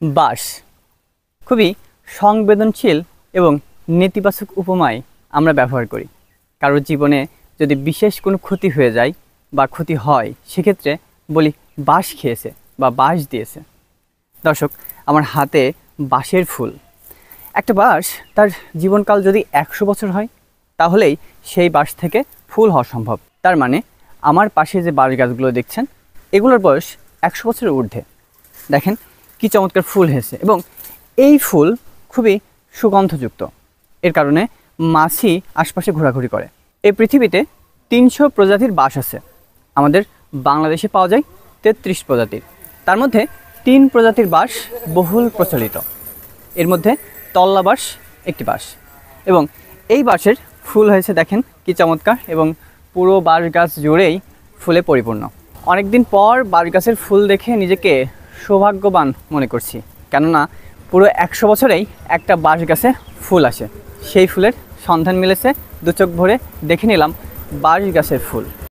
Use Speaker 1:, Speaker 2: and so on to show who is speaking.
Speaker 1: বাঁশ খুবই সংবেদনশীল এবং নেতিবাচক উপমায় আমরা ব্যবহার করি। কারোর জীবনে যদি বিশেষ কোনো ক্ষতি হয়ে যায় বা ক্ষতি হয়, সেক্ষেত্রে বলি বাঁশ খেয়েছে বা বাঁশ দিয়েছে। দর্শক, আমার হাতে বাঁশের ফুল। একটা বাঁশ তার জীবনকাল যদি 100 বছর হয়, তাহলেই সেই বাঁশ থেকে ফুল হওয়া সম্ভব। তার মানে আমার পাশে যে বাঁশ গাছগুলো দেখছেন, এগুলোর বয়স 100 বছরের ঊর্ধ্বে। দেখেন কি চমৎকার ফুল হয়েছে, এবং এই ফুল খুবই সুগন্ধযুক্ত। এর কারণে মাছি আশপাশে ঘোরাঘুরি করে। এই পৃথিবীতে 300 প্রজাতির বাঁশ আছে। আমাদের বাংলাদেশে পাওয়া যায় 33 প্রজাতির। তার মধ্যে 3 প্রজাতির বাঁশ বহুল প্রচলিত। এর মধ্যে তল্লা বাঁশ একটি বাঁশ, এবং এই বাঁশের ফুল হয়েছে দেখেন কি চমৎকার, এবং পুরো বাঁশ গাছ জুড়েই ফুলে পরিপূর্ণ। অনেকদিন পর বাঁশ গাছের ফুল দেখে নিজেকে সৌভাগ্যবান মনে করছি, কেননা পুরো 100 বছরেই একটা বাঁশ গাছে ফুল আসে। সেই ফুলের সন্ধান মিলেছে, দু চোখ ভরে দেখে নিলাম বাঁশ গাছের ফুল।